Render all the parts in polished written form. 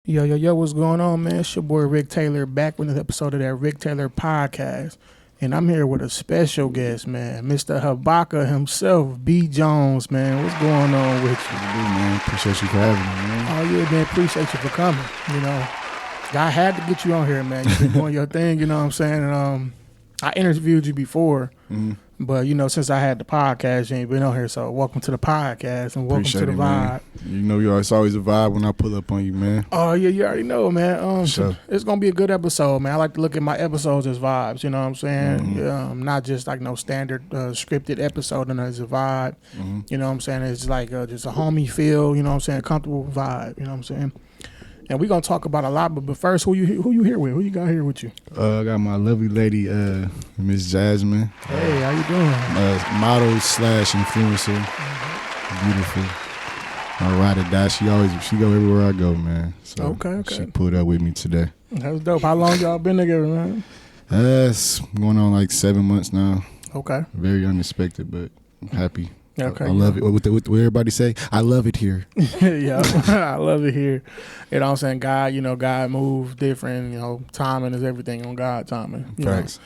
Yo, what's going on, man? It's your boy Rick Taylor back with an episode of that Rick Taylor podcast. And I'm here with a special guest, man, Mr. Habaka himself, B. Jones, man. What's going on with you? Man, appreciate you for having me, man. Oh, yeah, man, appreciate you for coming, you know. I had to get you on here, man. You've been doing your thing, you know what I'm saying? And I interviewed you before, but, you know, since I had the podcast, you ain't been on here, so welcome to the podcast and welcome Appreciate to the it, vibe. Man. You know, it's always a vibe when I pull up on you, man. Oh, yeah, you already know, man. Sure. It's going to be a good episode, man. I like to look at my episodes as vibes, you know what I'm saying? Not just like no standard scripted episode, and it's a vibe. You know what I'm saying? It's like just a homie feel, you know what I'm saying? Comfortable vibe, you know what I'm saying? And we're going to talk about a lot, but first, who you here with? Who you got here with you? I got my lovely lady, Miss Jzmyn. Hey, how you doing? Model / influencer. Beautiful. My ride or die. She go everywhere I go, man. So Okay. She pulled up with me today. That's dope. How long y'all been together, man? It's going on like 7 months now. Okay. Very unexpected, but I'm happy. Okay. I love it. What everybody say? I love it here. Yeah, I love it here. You know what I'm saying? God moves different. You know, timing is everything on God timing. Facts.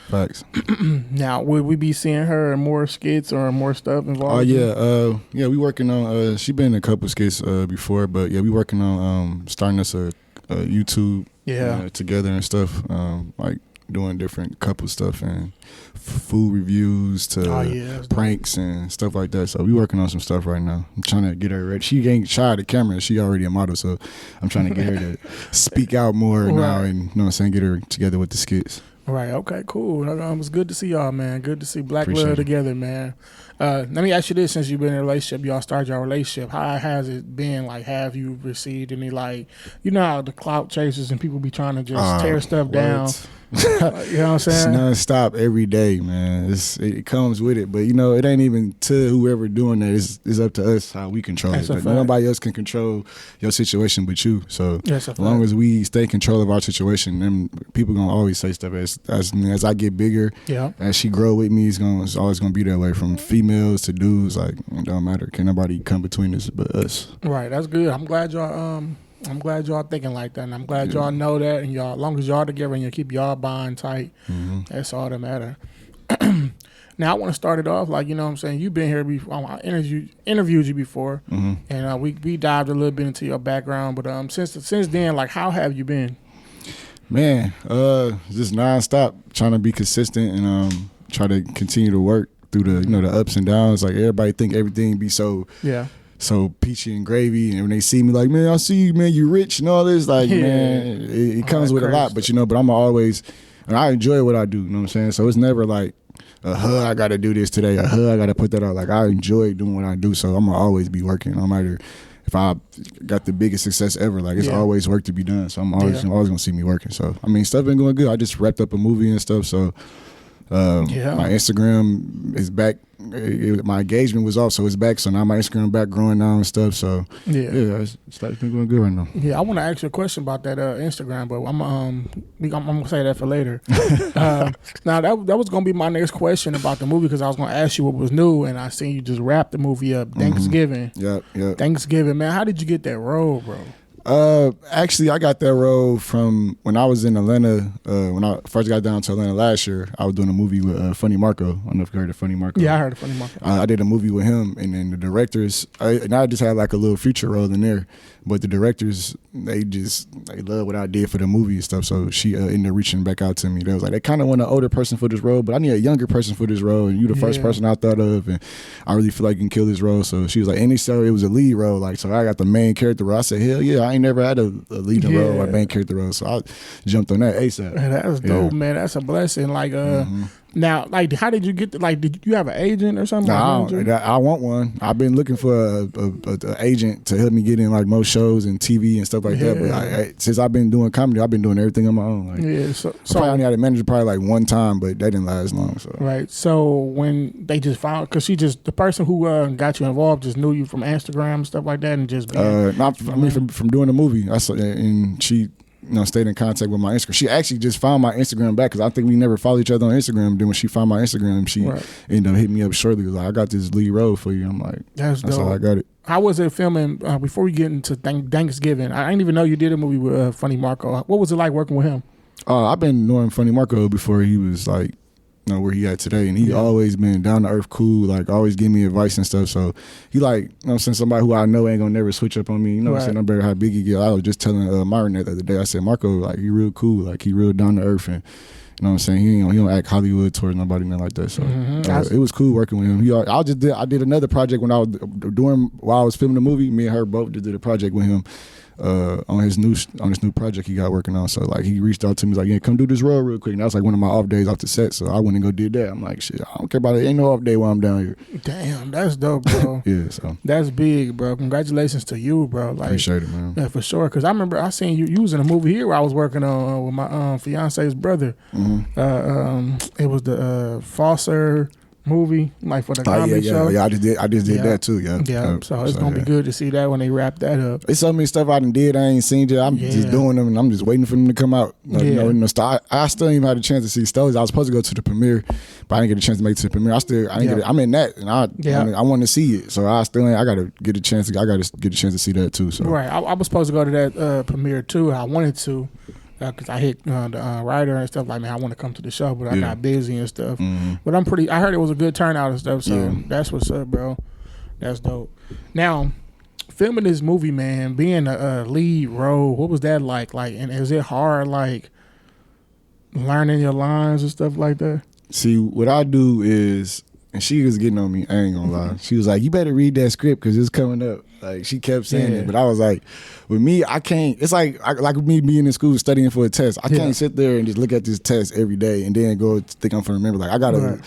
Now, would we be seeing her in more skits or more stuff involved? Oh, yeah. We working on, she been in a couple skits before, but yeah, we working on starting us a YouTube together and stuff, like doing different couple stuff and food reviews to pranks and stuff like that. So we working on some stuff right now. I'm trying to get her ready. She ain't shy of the camera. She already a model, so I'm trying to get her to speak out more now and, you know what I'm saying, get her together with the skits. Right. Okay, cool. It's good to see y'all, man. Good to see Black Love together, man. Let me ask you this: since you've been in a relationship, y'all started your relationship. How has it been? Like, have you received any, like, you know how the clout chasers and people be trying to just tear stuff down? You know what I'm saying? It's nonstop every day, man. It comes with it, but you know, it ain't even to whoever doing that. It's up to us how we control it. But nobody else can control your situation but you. So as long as we stay in control of our situation, then people gonna always say stuff. As I get bigger, as she grow with me, it's always gonna be that way. From females to dudes, like, it don't matter. Can't nobody come between us but us. Right. That's good. I'm glad y'all thinking like that, and I'm glad y'all know that, and y'all, as long as y'all together and you keep y'all bond tight, that's all that matter. Now, I want to start it off, like, you know what I'm saying, you've been here before. I interviewed you before, and we dived a little bit into your background, but since then, like, how have you been? Man, just nonstop, trying to be consistent and try to continue to work through the ups and downs. Like, everybody think everything be so peachy and gravy, and when they see me, like, man, I see you, man, you rich and all this, like, man, it comes with a lot, but I'm always, and I enjoy what I do, you know what I'm saying? So it's never like, I got to do this today, I got to put that out. Like, I enjoy doing what I do, so I'm gonna always be working, no matter if I got the biggest success ever. Like, it's always work to be done, so I'm always gonna see me working. So I mean, stuff been going good. I just wrapped up a movie and stuff, so my Instagram is back. My engagement was off, so it's back. So now my Instagram back growing now and stuff. So it's been going good right now. Yeah, I want to ask you a question about that Instagram, but I'm gonna say that for later. Now that was gonna be my next question about the movie, because I was gonna ask you what was new, and I seen you just wrap the movie up. Danksgiving. Yep. Danksgiving, man. How did you get that role, bro? Actually, I got that role from when I was in Atlanta. When I first got down to Atlanta last year, I was doing a movie with Funny Marco. I don't know if you heard of Funny Marco. Yeah, I heard of Funny Marco. I did a movie with him, and then the directors, and I just had like a little feature role in there. But the directors, they love what I did for the movie and stuff. So she ended up reaching back out to me. They was like, they kind of want an older person for this role, but I need a younger person for this role. And you the first person I thought of, and I really feel like you can kill this role. So she was like, and it was a lead role, like, so I got the main character role. I said, hell yeah, I ain't never had a leading role or a main character role. So I jumped on that ASAP. Man, that was dope, man. That's a blessing. Like, now, like, how did you get did you have an agent or something? No, I want one. I've been looking for a agent to help me get in like most shows and TV and stuff like that. But since I've been doing comedy, I've been doing everything on my own. Like, so I probably only had a manager probably like one time, but that didn't last long. So. Right. So when they just found, because the person who got you involved just knew you from Instagram and stuff like that, and just from doing the movie. And she stayed in contact with my Instagram. She actually just found my Instagram back because I think we never followed each other on Instagram. Then when she found my Instagram, she ended up hitting me up shortly. Like, I got this lead role for you. I'm like, that's dope. How I got it. How was it filming? Before we get into Danksgiving, I didn't even know you did a movie with Funny Marco. What was it like working with him? I've been knowing Funny Marco before he was like, where he at today, and he always been down to earth, cool, like always give me advice and stuff. So he like, you know what I'm saying, somebody who I know ain't gonna never switch up on me. You know what I'm saying? No matter how big he get. I was just telling Myron that the other day. I said, Marco, like, he real cool, like he real down to earth, and you know what I'm saying, he don't act Hollywood towards nobody, nothing like that. So it was cool working with him. I did another project while I was filming the movie. Me and her both just did a project with him. On this new project he got working on. So like he reached out to me, like, yeah, come do this role real quick. And that was like one of my off days off the set. So I went and go did that. I'm like, shit, I don't care about it. Ain't no off day while I'm down here. Damn, that's dope, bro. Yeah, so that's big, bro. Congratulations to you, bro. Like, appreciate it, man. Yeah, for sure. Cause I remember I seen you was in a movie here where I was working on with my fiance's brother. It was the Foster movie, like for the comedy show. Yeah, I just did that too. Yeah. So it's gonna be good to see that when they wrap that up. It's so many stuff I done did I ain't seen yet. I'm just doing them, and I'm just waiting for them to come out. Like, I still ain't even had a chance to see Stories. I was supposed to go to the premiere, but I didn't get a chance to make it to the premiere. I'm in that, and I want to see it. So I gotta get a chance. I gotta get a chance to see that too. So right, I was supposed to go to that premiere too. I wanted to. Because I hit the writer and stuff, like, man, I want to come to the show, but I got busy and stuff. But I heard it was a good turnout and stuff, so that's what's up, bro. That's dope. Now, filming this movie, man, being a lead role, what was that like? Like, and is it hard, like, learning your lines and stuff like that? See, what I do is, and she was getting on me, I ain't gonna lie. She was like, you better read that script because it's coming up. Like, she kept saying it, but I was like, with me, I can't. It's like me being in school studying for a test. I can't sit there and just look at this test every day and then go think I'm gonna remember. Like, I gotta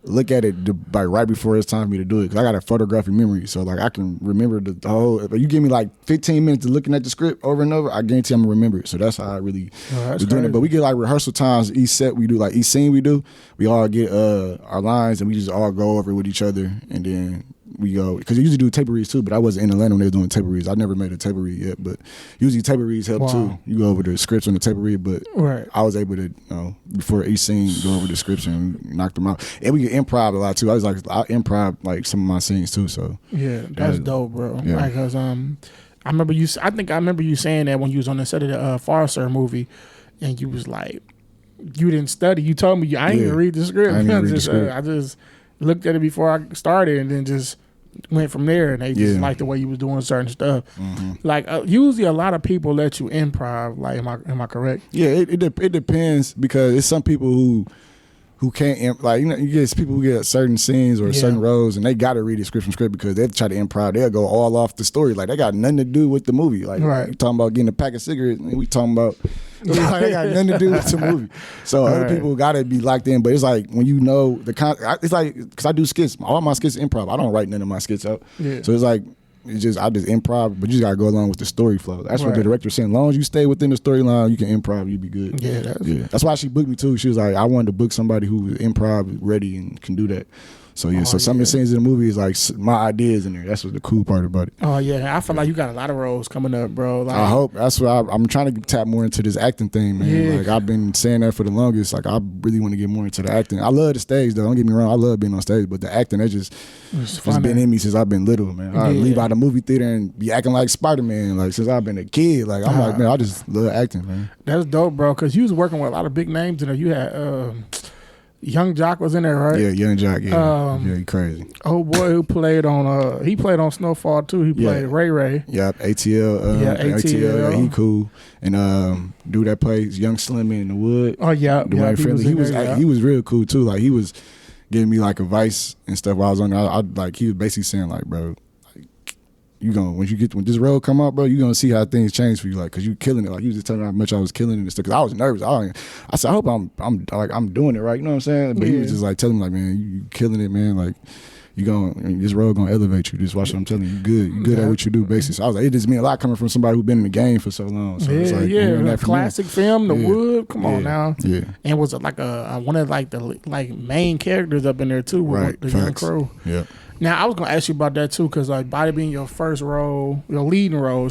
look at it like right before it's time for me to do it because I got a photographic memory, so like I can remember the whole. If you give me like 15 minutes of looking at the script over and over, I guarantee I'm gonna remember it. So that's how I really was doing it. But we get like rehearsal times. Each set we do, like each scene we do, we all get our lines and we just all go over it with each other, and then we go, because you usually do tape reads too, but I wasn't in Atlanta when they were doing tape reads. I never made a tape read yet, but usually tape reads help too. You go over the scripts on the tape read, but I was able to, before each scene, go over the scripts and knock them out. And we get improv a lot too. I improv like some of my scenes too. So yeah, that's dope, bro. Yeah. Because I remember you. I think I remember you saying that when you was on the set of the Farser movie, and you was like, you didn't study. You told me I ain't even read the script. I just looked at it before I started, and then just went from there, and they just liked the way you was doing certain stuff. Like usually a lot of people let you improv. Like, am I correct? Yeah, it depends, because it's some people who can't, like, you get people who get certain scenes or certain roles, and they got to read the script from script because they try to improv. They'll go all off the story. Like, they got nothing to do with the movie. Like, you talking about getting a pack of cigarettes, and we talking about like, they got nothing to do with the movie. So other people got to be locked in. But it's like, when you know it's like, because I do skits. All my skits improv. I don't write none of my skits out. Yeah. So it's like, I just improv, but you just gotta go along with the story flow. That's what the director said. As long as you stay within the storyline, you can improv. You be good. That's why she booked me too. She was like, I wanted to book somebody who was improv ready and can do that. So so some of the scenes in the movie is like my ideas in there. That's what the cool part about it. Oh yeah, I feel like you got a lot of roles coming up, bro. Like, I hope. That's what I'm trying to tap more into this acting thing, man. Yeah. Like, I've been saying that for the longest. Like, I really want to get more into the acting. I love the stage though. Don't get me wrong. I love being on stage, but the acting, that just been in me since I've been little, man. I leave out the movie theater and be acting like Spider-Man, like since I've been a kid. Like, I'm like, man, I just love acting, man. That's dope, bro. Because you was working with a lot of big names in there. You had Young Jock was in there, right? Yeah, Young Jock. Yeah, he crazy. Oh boy, who played on? He played on Snowfall too. He played Ray Ray. Yeah, ATL. ATL. Yeah, he cool. And dude that plays Young Slim in the Wood. Oh yeah, Dwayne Friendly. He was real cool too. Like, he was giving me like advice and stuff while I was on there. I like, he was basically saying like, bro, when this role come out, bro, you gonna see how things change for you, like, cause you killing it. Like, he was just telling me how much I was killing it and stuff. Cause I was nervous. I said, I hope I'm doing it right. You know what I'm saying? But he was just like telling me, like, man, you killing it, man. Like, this role gonna elevate you. Just watch what I'm telling you. You good. You good at what you do, basically. So I was like, it just mean a lot coming from somebody who's been in the game for so long. So it's like, that classic film, The Wood. Come on now. Yeah. And was it like one of like the main characters up in there too, with the young crew. Yeah. Now, I was going to ask you about that, too, because, like, Body being your first role, your leading role,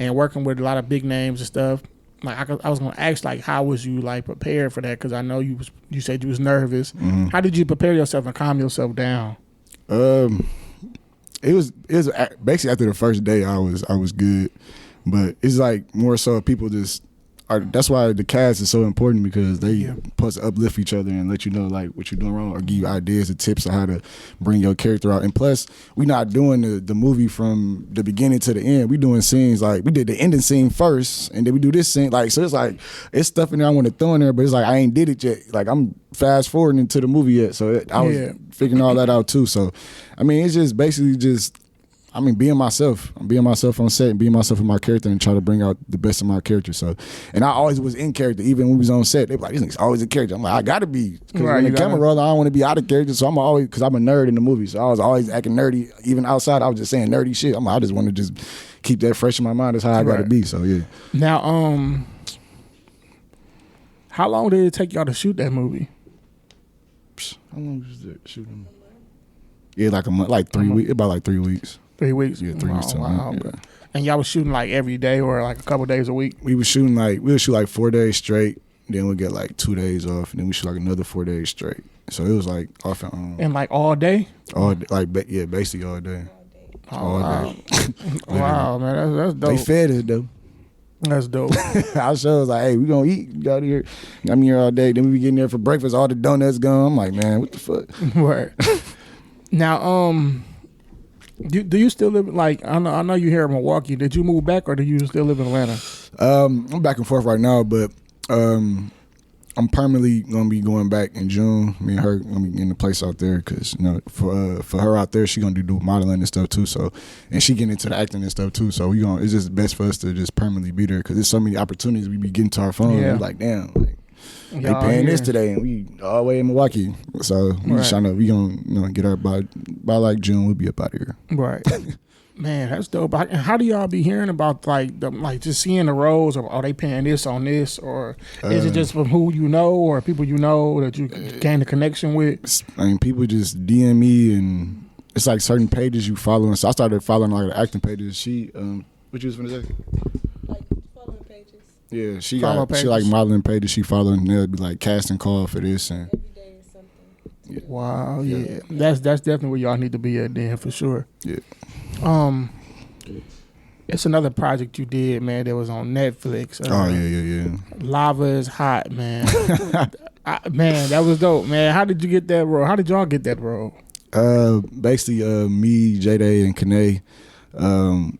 and working with a lot of big names and stuff, like I was gonna ask, like, how was you like prepared for that? Because I know you said you was nervous. Mm-hmm. How did you prepare yourself and calm yourself down? It was basically after the first day I was good, but it's like more so people just that's why the cast is so important, because they supposed to uplift each other and let you know like what you're doing wrong, or give you ideas and tips on how to bring your character out. And plus, we're not doing the movie from the beginning to the end. We doing scenes, like we did the ending scene first, and then we do this scene. Like, so it's like it's stuff in there I want to throw in there, but it's like I ain't did it yet. Like I'm fast forwarding into the movie yet, so I was figuring all that out too. So I mean, it's just basically just, I mean, being myself. I'm being myself on set and being myself in my character and try to bring out the best of my character. So, and I always was in character, even when we was on set. They were like, this nigga's always in character. I'm like, I gotta be. Because when the camera roll, I don't want to be out of character. So I'm always, because I'm a nerd in the movie. So I was always acting nerdy. Even outside, I was just saying nerdy shit. I'm like, I just want to just keep that fresh in my mind. That's how I gotta be. So, yeah. Now, how long did it take y'all to shoot that movie? How long was it shooting? Yeah, like a month, like 3 weeks. About like 3 weeks. 3 weeks? Yeah, 3 weeks. Wow. Yeah. And y'all was shooting like every day or like a couple days a week? We would shoot like 4 days straight. Then we'd get like 2 days off. And then we shoot like another 4 days straight. So it was like off and on. And like all day? All day, like, yeah, basically all day. All day. Wow, man, that's dope. They fed us though. That's dope. Our show was like, hey, we gonna eat. We got here. I'm here all day. Then we be getting there for breakfast. All the donuts gone. I'm like, man, what the fuck? Right. Now, do you still live, like, I know you here in Milwaukee. Did you move back or do you still live in Atlanta? I'm back and forth right now, but I'm permanently gonna be going back in June. Me and her gonna be getting a place out there, because you know, for her out there, she gonna do modeling and stuff too. So, and she getting into the acting and stuff too. So it's just best for us to just permanently be there, because there's so many opportunities we be getting to our phone. Yeah. We're like, damn, like, they paying this today, and we all the way in Milwaukee. So we gonna get our by like June, we'll be up out of here. Right. Man, that's dope. How do y'all be hearing about like just seeing the roles, or are they paying this on this, or is it just from who you know or people you know that you gain a connection with? I mean, people just DM me, and it's like certain pages you following. So I started following like the acting pages. She, what you was gonna say? Like following pages. Yeah, she like modeling pages. She following. There'll be like casting call for this and. Every day is something. Yeah. Wow, yeah. That's definitely where y'all need to be at then, for sure. Yeah. It's another project you did, man, that was on Netflix. Yeah. Lava is Hot, man. Man, that was dope, man. How did you get that role? How did y'all get that role? Basically, me, JayDay, and Kane,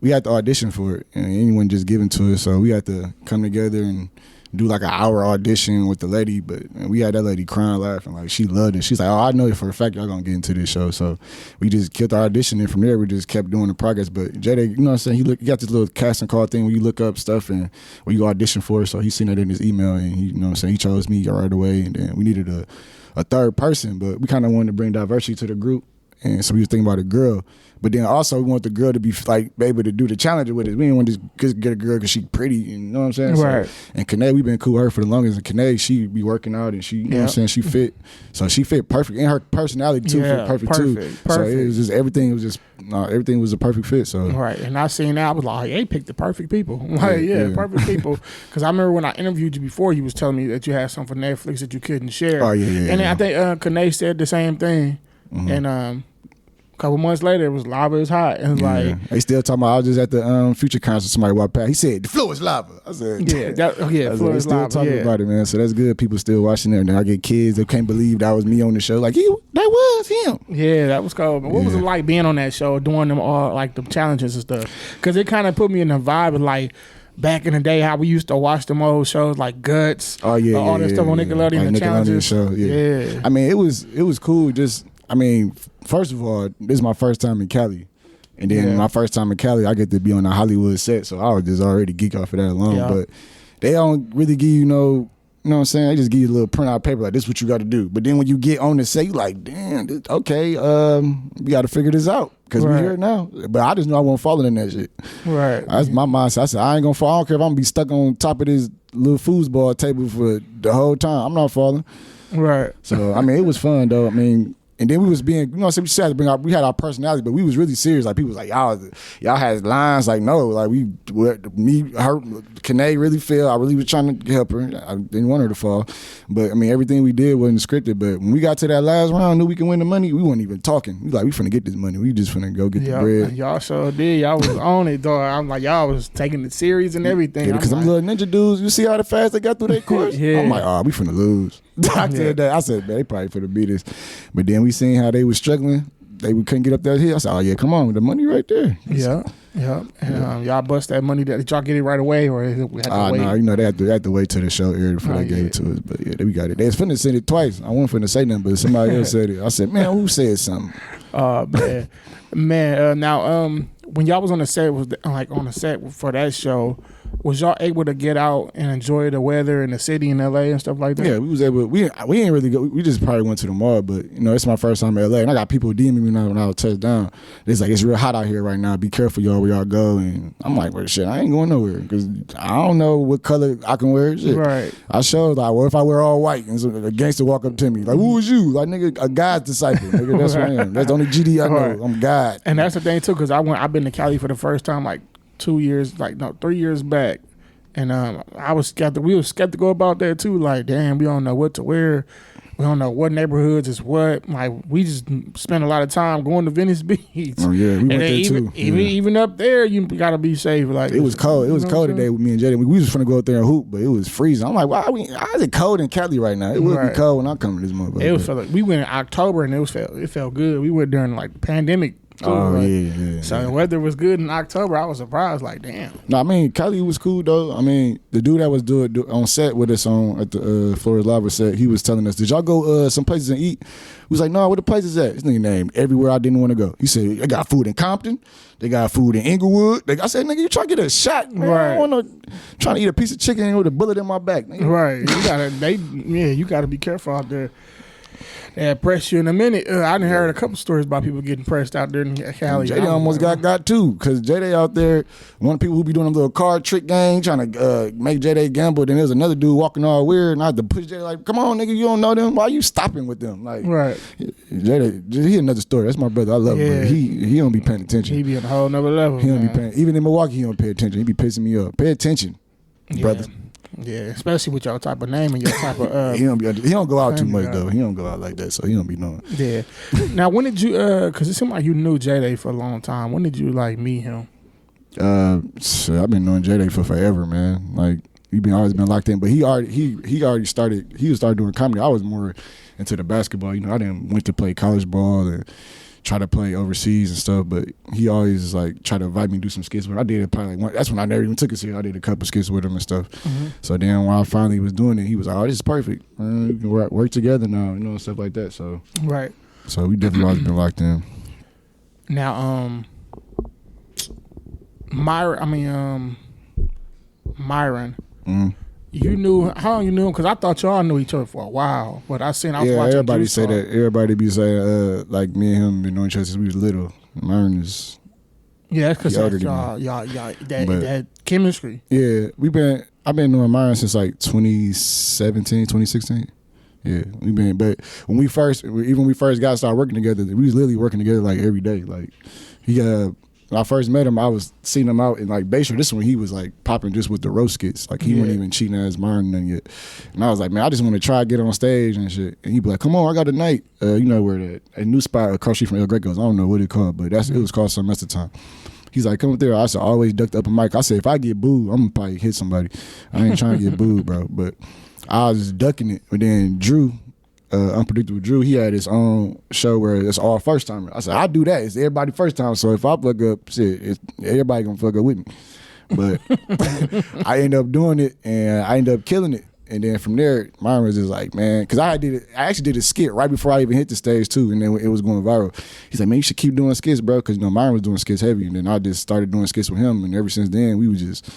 we had to audition for it, and anyone just given to us. So we had to come together and do like an hour audition with the lady, but we had that lady crying, laughing, like she loved it. She's like, oh, I know it for a fact y'all gonna get into this show. So we just killed our audition, and from there we just kept doing the progress. But JayDay, you know what I'm saying, he got this little casting call thing where you look up stuff and where you audition for it. So he seen it in his email, and he, you know what I'm saying, he chose me right away. And then we needed a third person, but we kind of wanted to bring diversity to the group. And so we was thinking about a girl, but then also we want the girl to be like able to do the challenge with us. We didn't want to just get a girl because she pretty, you know what I'm saying? Right. So, and Kane, we've been cool with her for the longest. And Kane, she be working out, and she, you know what I'm saying, she fit. So she fit perfect, and her personality too fit perfect too. So it was just everything was a perfect fit. So right, and I seen that, I was like, they picked the perfect people. Like, perfect people. Because I remember when I interviewed you before, you was telling me that you had something for Netflix that you couldn't share. Oh yeah. And then I think Kane said the same thing, and couple months later, it was Lava is Hot. And like, they still talking about, I was just at the Future concert, somebody walked past. He said, the floor is lava. I said, floor is lava. Still talking about it, man. So that's good. People still watching there. And then I get kids that can't believe that was me on the show. Like, that was him. Yeah, that was cool. What was it like being on that show, doing them all, like the challenges and stuff? Because it kind of put me in the vibe of like, back in the day, how we used to watch them old shows like Guts. Oh, yeah. All that stuff on Nickelodeon like and the challenges. Show, yeah. I mean, it was cool. Just, I mean, first of all, this is my first time in Cali. And then my first time in Cali, I get to be on a Hollywood set. So I was just already geek off of that alone. Yeah. But they don't really give you you know what I'm saying? They just give you a little printout paper like, this is what you got to do. But then when you get on the set, you like, damn, okay, we got to figure this out. Because we're here now. But I just knew I wasn't falling in that shit. Right. That's my mindset. I said, I ain't going to fall. I don't care if I'm going to be stuck on top of this little foosball table for the whole time. I'm not falling. Right. So, I mean, it was fun, though. I mean, And then we was being, we had to bring out, we had our personality, but we was really serious. Like people was like, y'all had lines. Like no, like me, her, Kanae really failed. I really was trying to help her. I didn't want her to fall, but I mean everything we did wasn't scripted. But when we got to that last round, knew we can win the money. We weren't even talking. We like we finna get this money. We just finna go get the bread. Y'all sure did. Y'all was on it, though. I'm like y'all was taking it serious and everything. Because them little ninja dudes, you see how fast they got through their course. I'm like, we finna lose. I said, man, they probably finna beat us. But then we seen how they was struggling. They couldn't get up that hill. I said, oh yeah, come on, the money right there. Yeah. And y'all bust that money. Did y'all get it right away, or we had to wait? No, they had to wait till the show aired before they gave it to us. But yeah, we got it. They was finna send it twice. I wasn't finna say nothing, but somebody else said it. I said, man, who said something? Man. Now, when y'all was on the set, for that show, was y'all able to get out and enjoy the weather in the city in LA and stuff like that? Yeah, we was able. We ain't really go. We just probably went to the mall, but it's my first time in LA, and I got people DMing me now when I was touched down. It's like it's real hot out here right now. Be careful, y'all, where y'all go. And I'm like, well, shit, I ain't going nowhere because I don't know what color I can wear. Shit. Right. I showed like, well, if I wear all white, and so a gangster walk up to me like, who was you? Like, nigga, a God's disciple. Nigga, that's what I am. That's the only GD I know. Right. I'm God. And that's the thing too, because I've been to Cali for the first time like 3 years back. And I was skeptical. We were skeptical about that too. Like, damn, we don't know what to wear. We don't know what neighborhoods is what. Like, we just spent a lot of time going to Venice Beach. Oh yeah, we went there too. Even up there, you gotta be safe. Like, it was cold. It was cold today with me and JayDay. We was just finna go up there and hoop, but it was freezing. I'm like, why is it cold in Cali right now? It would be cold when I come to this motherfucker. It was like we went in October and it felt good. We went during like the pandemic. Yeah. So the weather was good in October. I was surprised, like, damn. No, I mean, Cali was cool, though. I mean, the dude that was doing on set with us at the Florida Lava set, he was telling us, did y'all go some places and eat? We was like, no, where the places at? This nigga named everywhere I didn't want to go. He said, they got food in Compton. They got food in Inglewood. I said, nigga, you trying to get a shot? Man. Right. I want trying to eat a piece of chicken with a bullet in my back. Nigga. Right. You gotta be careful out there. Yeah, press you in a minute. I done heard a couple stories about people getting pressed out there in Cali. JayDay almost got too, because JayDay out there, one of the people who be doing them little card trick game, trying to make JayDay gamble. Then there's another dude walking all weird, and I had to push JayDay like, come on, nigga, you don't know them? Why you stopping with them? Like, right. JayDay, he another story. That's my brother. I love him, but he don't be paying attention. He be on a whole nother level. He don't be paying. Even in Milwaukee, he don't pay attention. He be pissing me off. Pay attention, brother. Yeah, especially with your type of name and your type of. He don't go out too much though. He don't go out like that, so he don't be knowing. Yeah. Now, when did you? Because it seemed like you knew JayDay for a long time. When did you meet him? I've been knowing JayDay for forever, man. Like always been locked in, but he already started. He started doing comedy. I was more into the basketball. I didn't went to play college ball and try to play overseas and stuff, but he always like try to invite me to do some skits with him. I did it probably that's when I never even took it serious. I did a couple skits with him and stuff. Mm-hmm. So then when I finally was doing it, he was like, oh, this is perfect. We can work together now, and stuff like that. So right. So we definitely always been locked in. Now, Myron. Mm-hmm. You knew how long you knew him? Because I thought y'all knew each other for a while, but I was watching. Everybody say that. Everybody be saying like me and him been knowing each other since we was little. Myron is that's because y'all that chemistry. Yeah, I've been knowing Myron since like 2017, 2016. Yeah, but when we first got started working together, we was literally working together like every day. Like when I first met him, I was seeing him out in like Bayshore. This one he was like popping just with the roast skits. Like he wasn't even cheating as Myron none yet. And I was like, man, I just want to try to get on stage and shit. And he'd be like, come on, I got a night. Where a new spot across street from El Greco's. I don't know what it called, but it was called Semester Time. He's like, come up there. I said, always ducked up a mic. I said, if I get booed, I'm gonna probably hit somebody. I ain't trying to get booed, bro. But I was just ducking it. But then Drew, Unpredictable Drew, he had his own show where it's all first timers. I said, I do that. It's everybody first time. So if I fuck up, everybody gonna fuck up with me. But I ended up doing it and I ended up killing it. And then from there, Myron was just like, man, because I actually did a skit right before I even hit the stage too, and then it was going viral. He's like, man, you should keep doing skits, bro, because Myron was doing skits heavy, and then I just started doing skits with him, and ever since then, we was just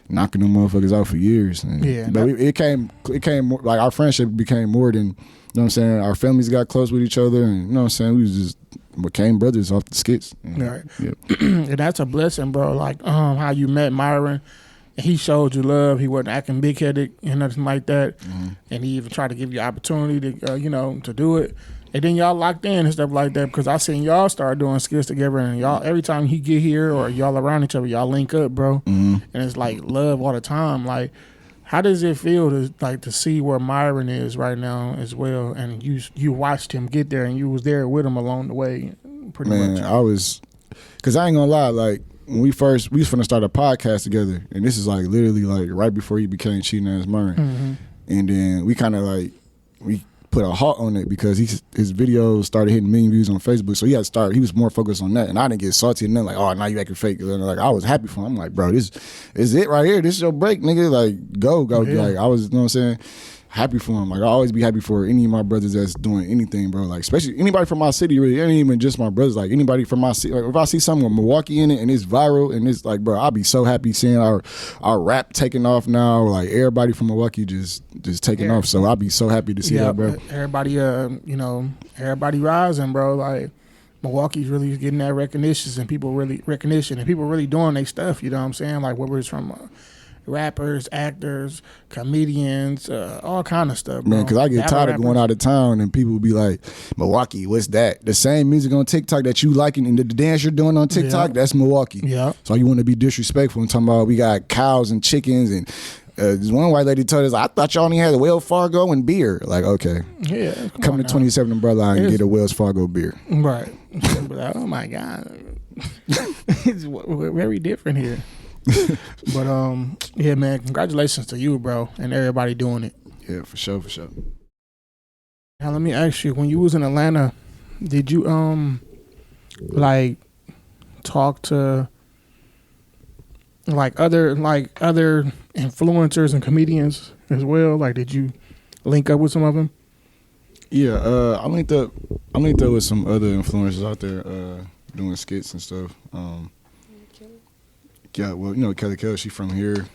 knocking them motherfuckers out for years. And, but it came more, like our friendship became more than, what I'm saying, our families got close with each other, and what I'm saying, we was just became brothers off the skits. Right. Yep. And that's a blessing, bro. Like how you met Myron. He showed you love. He wasn't acting big-headed and nothing like that. Mm-hmm. And he even tried to give you opportunity to, to do it. And then y'all locked in and stuff like that because I seen y'all start doing skits together and y'all every time he get here or y'all around each other, y'all link up, bro. And it's like love all the time. Like, how does it feel to see where Myron is right now as well? And you watched him get there and you was there with him along the way, pretty much. I was, cause I ain't gonna lie, like when we was finna start a podcast together, and this is like literally like right before he became Cheating Ass Myron, and then we kind of like we put a halt on it because his videos started hitting million views on Facebook, so he was more focused on that, and I didn't get salty and then like, oh, now you acting fake. And like I was happy for him. I'm like, bro, this is it right here. This is your break, nigga. Like go. Yeah. Like I was, you know what I'm saying, happy for him. Like I always be happy for any of my brothers that's doing anything, bro. Like especially anybody from my city, really. It ain't even just my brothers. Like anybody from my city. Like if I see something with Milwaukee in it and it's viral and it's like, bro, I'll be so happy seeing our rap taking off now. Like everybody from Milwaukee just taking off. So I'll be so happy to see that, bro. Everybody, everybody rising, bro. Like Milwaukee's really getting that recognition and people really doing their stuff. You know what I'm saying? Like whether it's from rappers, actors, comedians, all kind of stuff, bro. Man, because I get tired of going out of town and people be like, Milwaukee, what's that? The same music on TikTok that you liking and the dance you're doing on TikTok, that's Milwaukee. Yeah. So you want to be disrespectful and talking about we got cows and chickens and this one white lady told us, I thought y'all only had Wells Fargo and beer. Like, okay. Yeah. Come to 27 Umbrella and get a Wells Fargo beer. Right. Oh my God. It's very different here. But yeah, man, congratulations to you, bro, and everybody doing it. Yeah, for sure. Now let me ask you, when you was in Atlanta, did you like talk to like other influencers and comedians as well? Like, did you link up with some of them? Yeah, I linked up with some other influencers out there doing skits and stuff. Yeah, well, you know, Kelly Kell, she from here.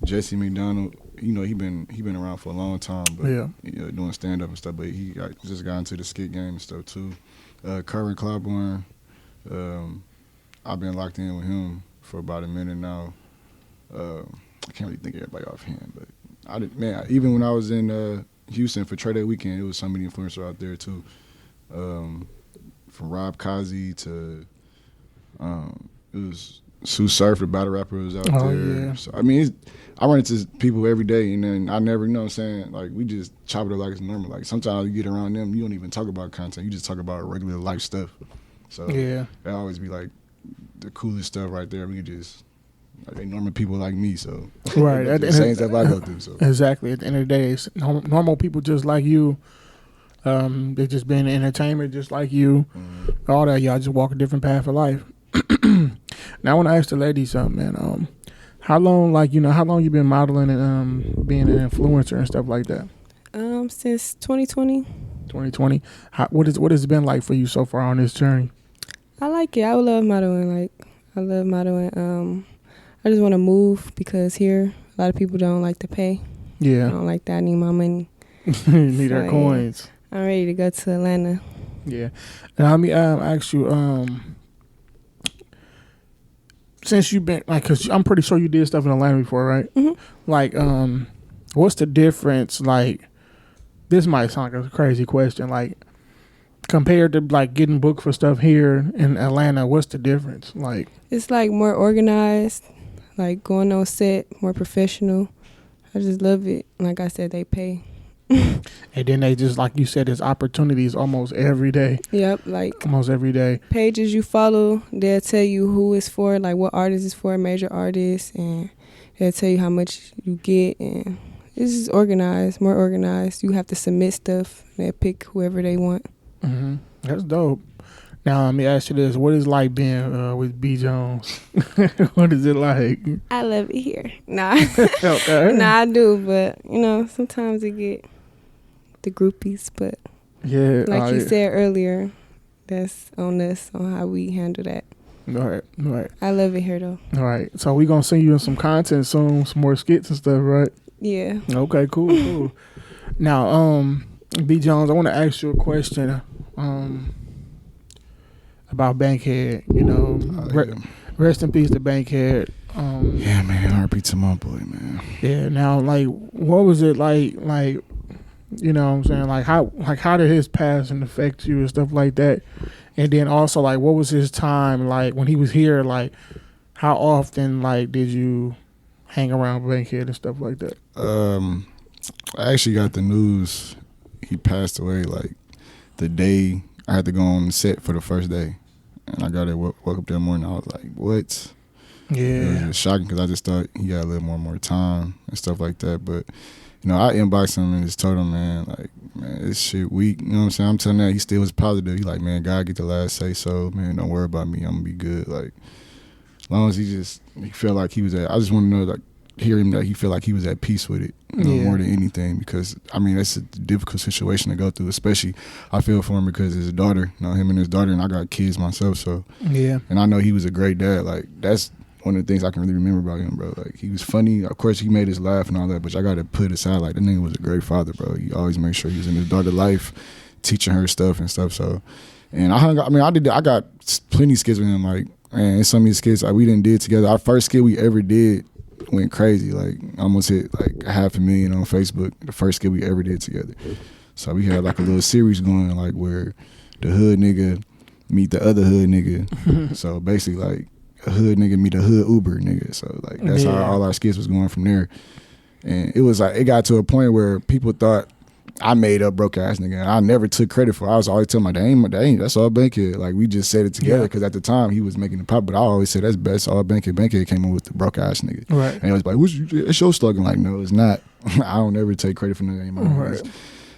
Jesse McDonald, you know, he been around for a long time, but doing stand up and stuff. But he just got into the skit game and stuff too. Curran Claiborne, I've been locked in with him for about a minute now. I can't really think of everybody offhand, but even when I was in Houston for Trade Day Weekend, it was so many influencers out there too. From Rob Kazi to it was Sue Surf, the battle rapper, was out there. Yeah. So I mean, I run into people every day, and then I never, you know what I'm saying, like we just chop it up like it's normal. Like sometimes you get around them, you don't even talk about content, you just talk about regular life stuff. So it always be like the coolest stuff right there. We can just they normal people like me, so right. The same stuff I go through. So exactly. At the end of the day, it's normal people just like you. They just been entertainment just like you. All that, y'all just walk a different path of life. Now I want to ask the ladies something, man. How long you been modeling and being an influencer and stuff like that? Since 2020. 2020. What has it been like for you so far on this journey? I like it. I love modeling. I I just want to move because here a lot of people don't like to pay. Yeah. I don't like that. I need my money. Need our coins. I'm ready to go to Atlanta. Yeah. Now let me ask you. Since you've been because I'm pretty sure you did stuff in Atlanta before, right? Mm-hmm. Like, what's the difference? Like, this might sound like a crazy question. Like, compared to like getting booked for stuff here in Atlanta, what's the difference? Like, it's like more organized, like going on set, more professional. I just love it. Like I said, they pay. And then they just, like you said, there's opportunities almost every day. Yep, like almost every day. Pages you follow, they'll tell you who it's for, like what artist is for, major artists, and they'll tell you how much you get. And it's just organized, more organized. You have to submit stuff, and they'll pick whoever they want. Mm-hmm. That's dope. Now, let me ask you this. What is it like being with B. Jones? What is it like? I love it here. Nah. Nah, I do, but, sometimes it get the groupies, but like you said earlier, that's on us, on how we handle that. All right. I love it here, though. All right. So we going to send you in some content soon, some more skits and stuff, right? Yeah. Okay, cool. Now, B. Jones, I want to ask you a question about Bankhead. Rest in peace to Bankhead. Yeah, man. RP to my boy, man. Yeah. Now, like, what was it like You know what I'm saying? How did his passing affect you and stuff like that? And then also like what was his time like when he was here? Like how often like did you hang around Bankhead and stuff like that? I actually got the news he passed away like the day I had to go on the set for the first day, and I got it. Woke up that morning. I was like, "What?" Yeah, it was just shocking because I just thought he got a little more time and stuff like that. But I inboxed him and just told him, man, this shit weak. You know what I'm saying? I'm telling that he still was positive. He like, man, God get the last say so. Man, don't worry about me. I'm gonna be good. Like, as long as he felt like he was at. I just want to know like. Hear him that he feel like he was at peace with it more than anything, because that's a difficult situation to go through, especially I feel for him because his daughter, him and his daughter, and I got kids myself, so and I know he was a great dad. Like that's one of the things I can really remember about him, bro. Like he was funny, of course he made us laugh and all that, but I got to put aside like the nigga was a great father, bro. He always made sure he was in his daughter's life, teaching her stuff and stuff. So, and I got plenty of skits with him, like, and some of these skits like we did together. Our first skit we ever did went crazy, like almost hit like 500,000 on Facebook. The first skit we ever did together. So we had like a little series going, like where the hood nigga meet the other hood nigga. So basically like a hood nigga meet a hood Uber nigga. So like that's how all our skits was going from there. And it was like it got to a point where people thought I made up broke ass nigga. I never took credit for it. I was always telling my that's all Bankhead. Like we just said it together because at the time he was making the pop, but I always said that's best all Bankhead. Bankhead came up with the broke ass nigga. Right. And he was like, it's your slogan. Like, no, it's not. I don't ever take credit for nothing. Right.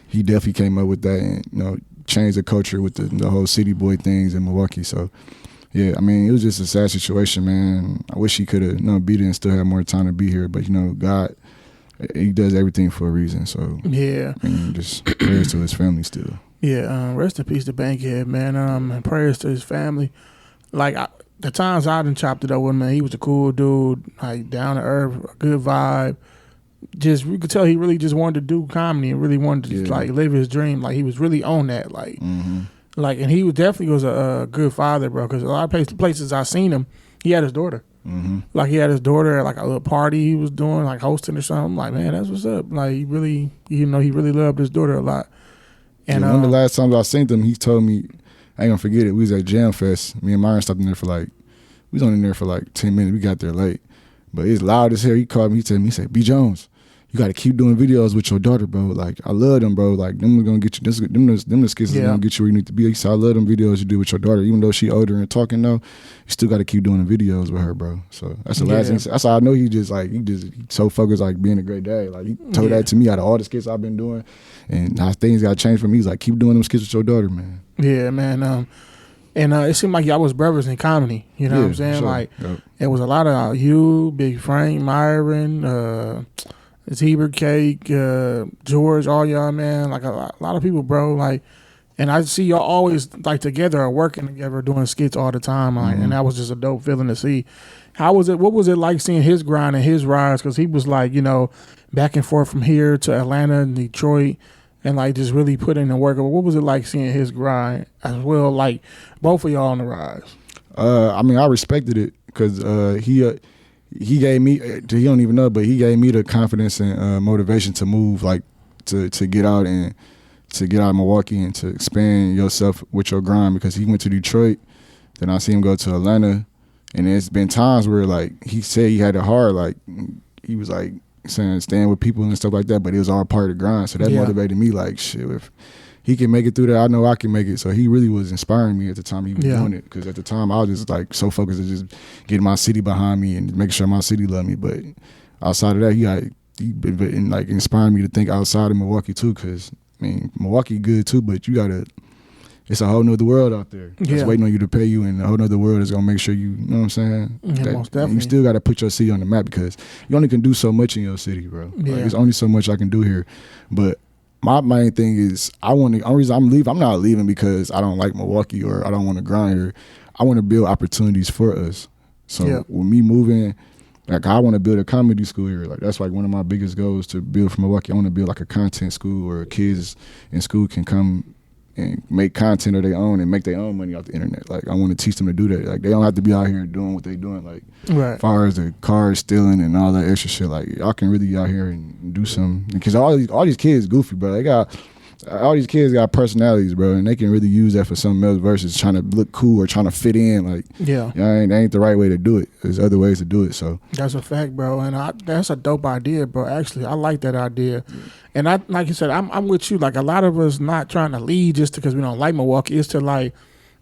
He definitely came up with that and changed the culture with the whole city boy things in Milwaukee. So yeah, it was just a sad situation, man. I wish he could have beat it and still had more time to be here, but God, he does everything for a reason, so yeah. Just prayers to his family still. Yeah, rest in peace to Bankhead, man. And prayers to his family. Like the times I done chopped it up with him, man, he was a cool dude, like down to earth, a good vibe. Just you could tell he really just wanted to do comedy and really wanted to like live his dream. Like he was really on that, like, like, and he definitely was a good father, bro. Because a lot of places I seen him, he had his daughter. Like he had his daughter at like a little party he was doing, like hosting or something. Like, man, that's what's up. Like he really, he really loved his daughter a lot. And one of the last times I seen him, he told me, I ain't gonna forget it. We was at Jam Fest. Me and Myron stopped in there we was only in there for like 10 minutes. We got there late, but it's loud as hell. He called me. He told me, he said, "B Jones, you got to keep doing videos with your daughter, bro. Like, I love them, bro. Like, them are gonna get you. Them the skits is gonna get you where you need to be." He said, "I love them videos you do with your daughter, even though she older and talking now. You still got to keep doing the videos with her, bro." So that's the last thing. That's how I know he so focused like being a great dad. Like he told that to me out of all the skits I've been doing, and how things got changed for me. He's like, "Keep doing them skits with your daughter, man." Yeah, man. And it seemed like y'all was brothers in comedy. You know what I'm saying? Sure. Like it was a lot of you, Big Frank, Myron, Zebra Cake, George, all y'all, man. Like a lot of people, bro. Like, and I see y'all always like together or working together doing skits all the time. Like, and that was just a dope feeling to see. How was it? What was it like seeing his grind and his rise? Because he was like, back and forth from here to Atlanta and Detroit. And like just really put in the work. What was it like seeing his grind as well? Like both of y'all on the rise. I respected it because he gave me. He don't even know, but he gave me the confidence and motivation to move, like to get out and to get out of Milwaukee and to expand yourself with your grind. Because he went to Detroit, then I see him go to Atlanta, and there's been times where like he said he had it hard. Like he was like saying stand with people and stuff like that, but it was all part of the grind. So that motivated me. Like shit, if he can make it through that, I know I can make it. So he really was inspiring me at the time he was doing it. Because at the time I was just like so focused on just getting my city behind me and making sure my city loved me. But outside of that, he been like inspiring me to think outside of Milwaukee too. Because Milwaukee good too, but it's a whole nother world out there that's waiting on you to pay you, and a whole nother world is gonna make sure you know what I'm saying. Yeah, most definitely. You still got to put your city on the map because you only can do so much in your city, bro. Yeah. Like, there's only so much I can do here. But my main thing is the only reason I'm leaving. I'm not leaving because I don't like Milwaukee or I don't want to grind here. I want to build opportunities for us. So with me moving, like I want to build a comedy school here. Like that's like one of my biggest goals to build for Milwaukee. I want to build like a content school where kids in school can come and make content of their own and make their own money off the internet. Like, I want to teach them to do that. Like, they don't have to be out here doing what they doing. Like, as far as the cars stealing and all that extra shit, like, y'all can really get out here and do something. Because all these kids goofy, bro. All these kids got personalities, bro, and they can really use that for something else versus trying to look cool or trying to fit in. Like, that ain't the right way to do it. There's other ways to do it. So that's a fact, bro, and that's a dope idea, bro. Actually, I like that idea, and I, like you said, I'm with you. Like, a lot of us not trying to lead just because we don't like Milwaukee. It's to like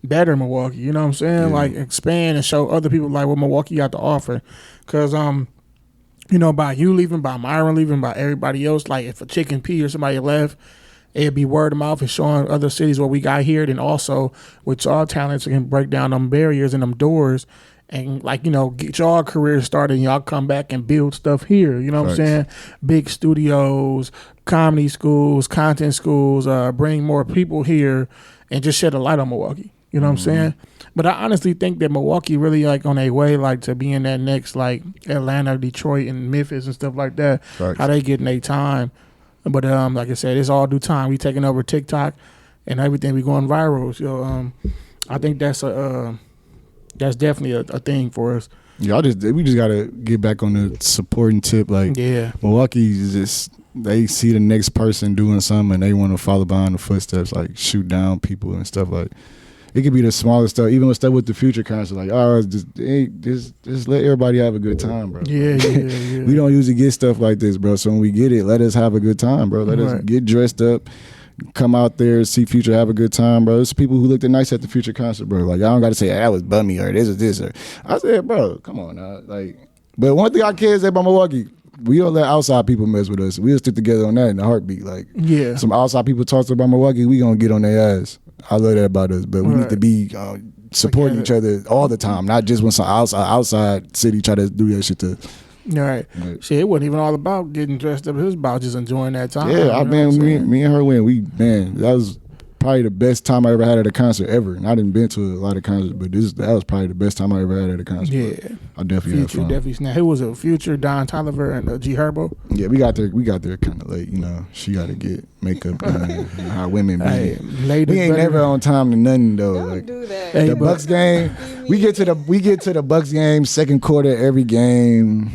better Milwaukee. You know what I'm saying? Like, expand and show other people like what Milwaukee got to offer. Because by you leaving, by Myron leaving, by everybody else, like if a Chicken P or somebody left, it'd be word of mouth and showing other cities what we got here. Then also with y'all talents, can break down them barriers and them doors and, like, get y'all career started and y'all come back and build stuff here. You know what I'm saying? Big studios, comedy schools, content schools, bring more people here and just shed a light on Milwaukee. You know what I'm saying? But I honestly think that Milwaukee really, like, on a way, like, to be in that next, like, Atlanta, Detroit, and Memphis and stuff like that. How they getting their time. But like I said, it's all due time. We taking over TikTok and everything. We going viral. So I think that's definitely a thing for us. Yeah, we just gotta get back on the supporting tip. Like, Milwaukee is just, they see the next person doing something and they want to follow behind the footsteps, like shoot down people and stuff. Like, it could be the smallest stuff, even with stuff with the Future concert. Like, just let everybody have a good time, bro. Yeah. We don't usually get stuff like this, bro. So when we get it, let us have a good time, bro. Let us get dressed up, come out there, see Future, have a good time, bro. There's people who looked nice at the Future concert, bro. Like, I don't got to say, that was bummy or this or this. Or I said, bro, come on now. Like, but one thing I can say about Milwaukee, we don't let outside people mess with us. We'll stick together on that in a heartbeat. Like, some outside people talk about Milwaukee, we gonna get on their ass. I love that about us, but we need to be supporting each other all the time, not just when some outside city try to do that shit to. All right. Shit, it wasn't even all about getting dressed up. It was about just enjoying that time. Yeah, me and her went. That was probably the best time I ever had at a concert ever. And I didn't been to a lot of concerts, but that was probably the best time I ever had at a concert. Yeah, I definitely had fun. Definitely snapped. Who was it? Future, Don Tolliver, and G Herbo. Yeah, we got there kind of late. She got to get makeup done. How women be. Hey, we ain't never on time to nothing though. Don't do that. The Bucks game, we get to the Bucks game, second quarter every game.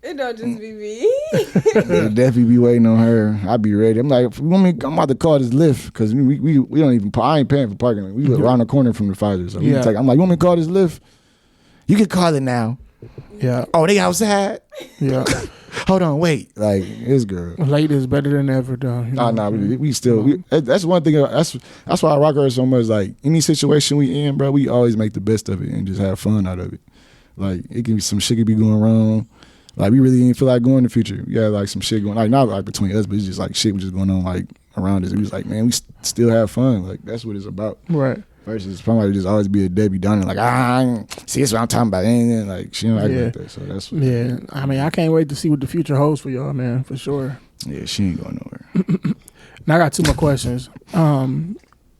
It don't just be me. I'll definitely be waiting on her. I'll be ready. I'm like, I'm about to call this Lyft because we don't even. I ain't paying for parking. We live around the corner from the Pfizer. So I'm like, you want me to call this Lyft? You can call it now. Yeah. Oh, they outside. Yeah. Hold on, wait. Like, this girl. Late is better than ever, though. We still. That's one thing. That's why I rock her so much. Like, any situation we in, bro, we always make the best of it and just have fun out of it. Like, it can be some shit could be going wrong. Like, we really didn't feel like going in the future. We had like some shit going, like, not like between us, but it's just like shit was just going on like around us. It was like, man, we still have fun. Like, that's what it's about. Right. Versus somebody just always be a Debbie Downer, like, see, that's what I'm talking about. And like, she don't act like that. So that's what I mean, I can't wait to see what the future holds for y'all, man, for sure. Yeah, she ain't going nowhere. Now I got two more questions.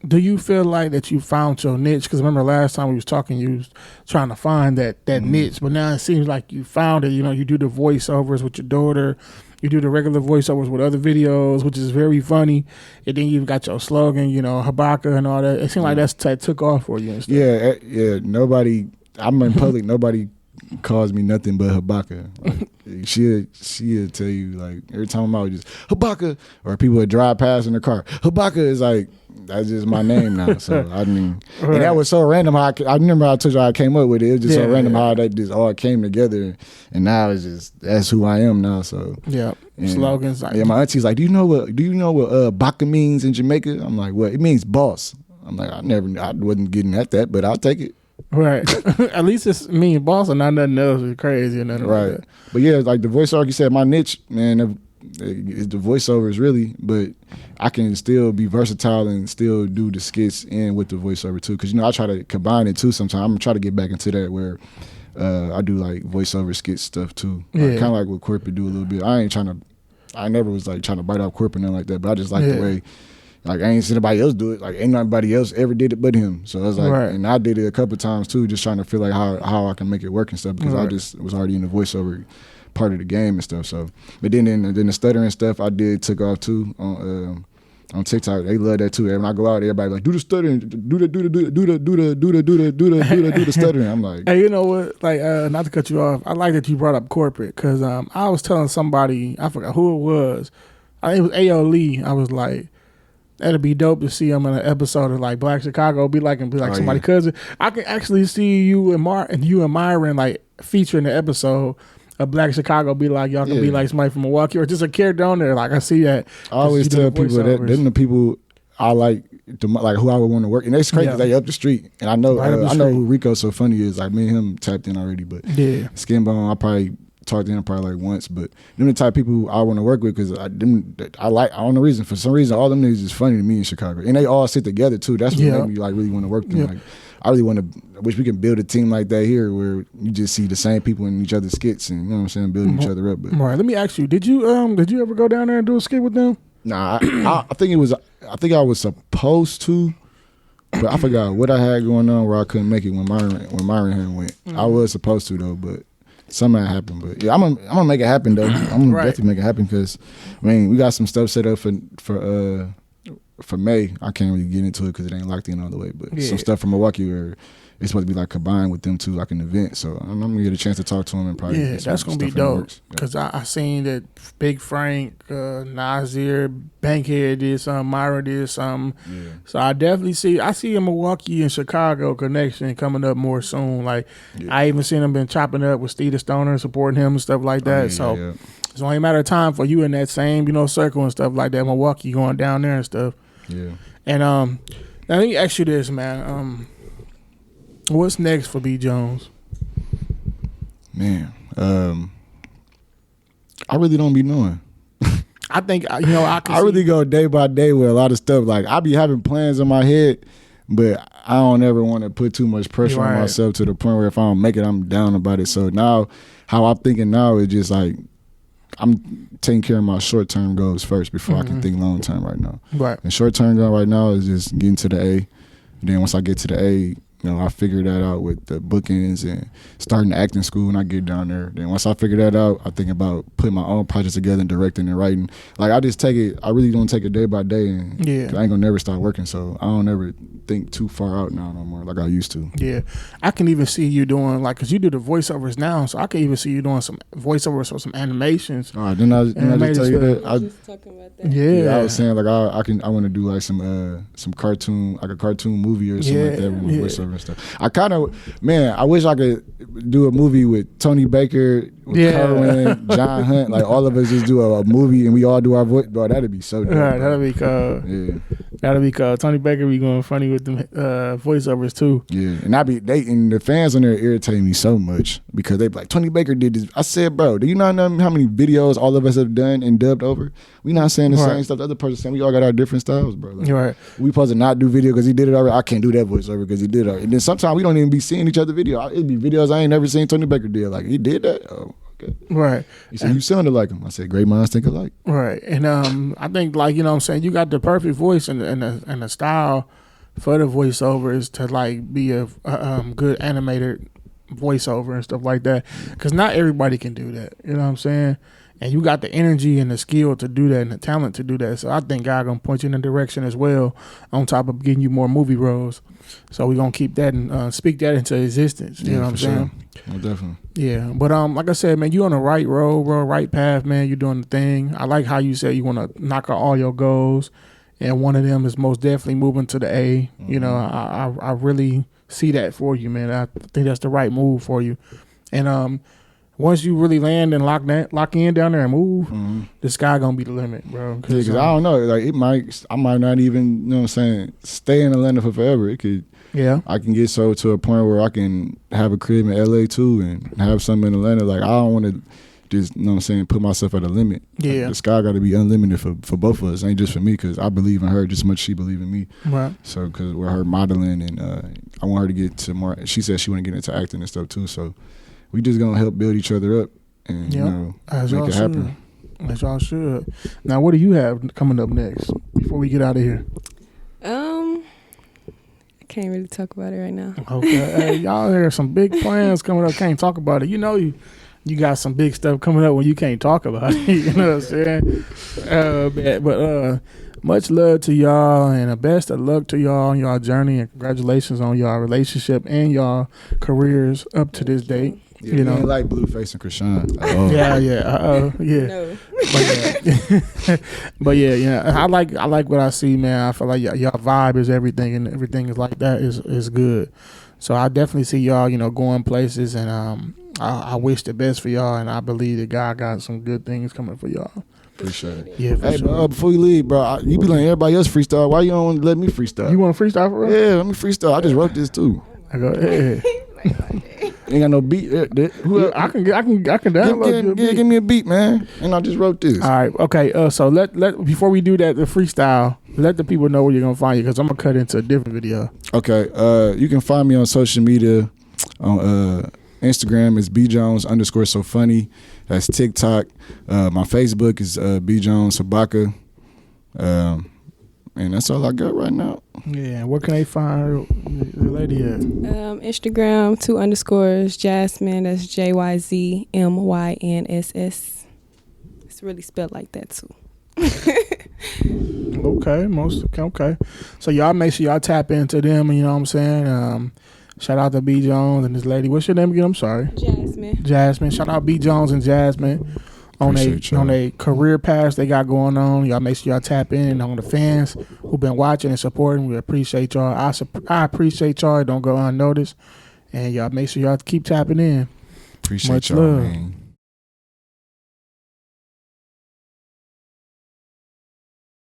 Do you feel like that you found your niche? Because remember last time we was talking, you was trying to find that niche, but now it seems like you found it. You do the voiceovers with your daughter. You do the regular voiceovers with other videos, which is very funny. And then you've got your slogan, Habaka and all that. It seems like that took off for you and stuff. Yeah. Nobody, I'm in public, nobody calls me nothing but Habaka. Like, she'll tell you, like, every time I'm out, just Habaka, or people would drive past in the car. Habaka is like, that's just my name now. So I mean, and that was so random. I remember I told you how I came up with it. It was just so random how that just all came together. And now it's just, that's who I am now. So slogans. Like, my auntie's like, do you know what Baka means in Jamaica? I'm like, what? It means boss. I'm like, I wasn't getting at that, but I'll take it. Right. At least it's me and boss and not nothing else is crazy or nothing like that. But yeah, like the voice arc, you said, my niche, man, it's the voiceovers really, but I can still be versatile and still do the skits and with the voiceover too. Because I try to combine it too sometimes. I'm trying to get back into that where I do like voiceover skit stuff too. Kind of like what Corporate do a little bit. I never was like trying to bite off Corporate and nothing like that, but I just like the way, like, I ain't seen anybody else do it. Like, ain't nobody else ever did it but him. So I was like, and I did it a couple times too, just trying to feel like how I can make it work and stuff, because I just was already in the voiceover part of the game and stuff. So, but then the stuttering stuff I did took off too. on TikTok. They love that too. When I go out, everybody like do the stuttering, do the stuttering. I'm like, hey, you know what? Like, not to cut you off, I like that you brought up corporate because I was telling somebody, I forgot who it was. I think it was A.O. Lee. I was like, that'd be dope to see him in an episode of like Black Chicago. Be like somebody cousin. I can actually see you and Myron like featuring the episode of Black Chicago. Be like y'all can be like somebody from Milwaukee or just a character on there. Like I see that. I always tell people that them the people I like who I would want to work. And it's crazy because they up the street. And I know I know who Rico So Funny is. Like me and him tapped in already. But Skinbone, I probably talked to him probably like once. But them the type of people I want to work with because I don't know reason. For some reason, all them niggas is funny to me in Chicago. And they all sit together too. That's what made me like really want to work with them. Like I really want to. I wish we can build a team like that here, where you just see the same people in each other's skits, and you know what I'm saying, building each other up. But right, let me ask you: Did you ever go down there and do a skit with them? Nah, I think I was supposed to, but I forgot what I had going on where I couldn't make it when Myron had went. I was supposed to though, but something happened. But yeah, I'm gonna make it happen though. I'm gonna definitely make it happen because I mean we got some stuff set up for May. I can't really get into it because it ain't locked in all the way. But some stuff from Milwaukee where it's supposed to be like combined with them too, like an event. So I'm gonna get a chance to talk to them and probably that's gonna be dope. Because I seen that Big Frank, Nazir, Bankhead did something, Myron did something. Yeah. So I definitely see a Milwaukee and Chicago connection coming up more soon. Like I even seen them been chopping up with Steve the Stoner, supporting him and stuff like that. It's only a matter of time for you in that same circle and stuff like that. Milwaukee going down there and stuff. Yeah. And now let me ask you this, man. What's next for B. Jones? Man, I really don't be knowing. I think I really go day by day with a lot of stuff. Like I be having plans in my head, but I don't ever want to put too much pressure on myself to the point where if I don't make it, I'm down about it. So now, how I'm thinking now is just like I'm taking care of my short term goals first before I can think long term right now. Right. And short term goal right now is just getting to the A. And then once I get to the A, I figure that out with the bookings and starting acting school when I get down there. Then once I figure that out, I think about putting my own projects together and directing and writing. Like I really don't take it day by day. And I ain't gonna never start working, so I don't ever think too far out now no more like I used to. Yeah, I can even see you doing because you do the voiceovers now, so I can even see you doing some voiceovers for some animations. All right, didn't I just tell you that? I was just talking about that. Yeah, I was saying like I want to do like some cartoon, like a cartoon movie or something like that with voiceover and stuff. I wish I could do a movie with Tony Baker, with Kerwin, John Hunt, like all of us just do a movie and we all do our voice. Bro, that'd be so dope. Right, that'd be cool. Yeah, that'd be cool. Tony Baker be going funny with them voiceovers too. Yeah, and and the fans on there irritate me so much because they be like, Tony Baker did this. I said, bro, do you not know how many videos all of us have done and dubbed over? We not saying the same stuff the other person saying. We all got our different styles, bro. Like, we supposed to not do video because he did it already. I can't do that voiceover because he did it already. And then sometimes we don't even be seeing each other video. It'd be videos I ain't never seen Tony Baker did. Like, he did that? Oh, okay. Right. He said, you sounded like him. I said, great minds think alike. Right. And I think, like, you know what I'm saying, you got the perfect voice and the style for the voiceover is to, like, be a good animated voiceover and stuff like that. Because not everybody can do that. You know what I'm saying? And you got the energy and the skill to do that and the talent to do that. So I think God going to point you in the direction as well on top of getting you more movie roles. So we're going to keep that and speak that into existence. You know what I'm saying? Well, definitely. Yeah. But like I said, man, you on the right road, bro, right path, man. You're doing the thing. I like how you said you want to knock out all your goals. And one of them is most definitely moving to the A. You know, I really see that for you, man. I think that's the right move for you. And once you really land and lock in down there and move, the sky gonna be the limit, bro. Because I don't know, like I might not even, you know what I'm saying, stay in Atlanta for forever. It could, I can get so to a point where I can have a crib in LA too and have something in Atlanta. Like I don't want to just, you know what I'm saying, put myself at a limit. Yeah, like, the sky got to be unlimited for both of us, ain't just for me because I believe in her just as much as she believe in me. Right. So because we're her modeling and I want her to get to more. She said she want to get into acting and stuff too. So. We just gonna help build each other up and make it happen. As y'all should. Now, what do you have coming up next before we get out of here? I can't really talk about it right now. Okay, hey, y'all hear some big plans coming up. Can't talk about it. You know you got some big stuff coming up when you can't talk about it. You know what I'm saying? But much love to y'all, and the best of luck to y'all on y'all journey, and congratulations on y'all relationship and y'all careers up to this date. Yeah, you know, like Blueface and Krishan. Yeah. No. But yeah. I like what I see, man. I feel like y'all vibe is everything, and everything is like that is good. So I definitely see y'all, going places, and I wish the best for y'all, and I believe that God got some good things coming for y'all. Appreciate it. Yeah, hey, sure. bro, before you leave, bro, you be letting everybody else freestyle. Why you don't let me freestyle? You want to freestyle for real? Yeah, let me freestyle. I just wrote this too. I go, hey. Ain't got no beat. I can download you a beat. Give me a beat, man. And I just wrote this. All right, okay. So let before we do that, the freestyle, let the people know where you're gonna find you, because I'm gonna cut into a different video. Okay. You can find me on social media. On Instagram is bjones_so_funny. That's TikTok. My Facebook is bjones Habaka. And that's all I got right now. Yeah, where can they find the lady at? Instagram 2_ Jzmyn. That's JYZMYNSS. It's really spelled like that too. Okay. So y'all make sure y'all tap into them. You know what I'm saying? Shout out to B Jones and this lady. What's your name again? I'm sorry. Jzmyn. Shout out B Jones and Jzmyn on a career path they got going on. Y'all make sure y'all tap in, and on the fans who've been watching and supporting. We appreciate y'all. I appreciate y'all. Don't go unnoticed. And y'all make sure y'all keep tapping in. Appreciate Much y'all, love. man.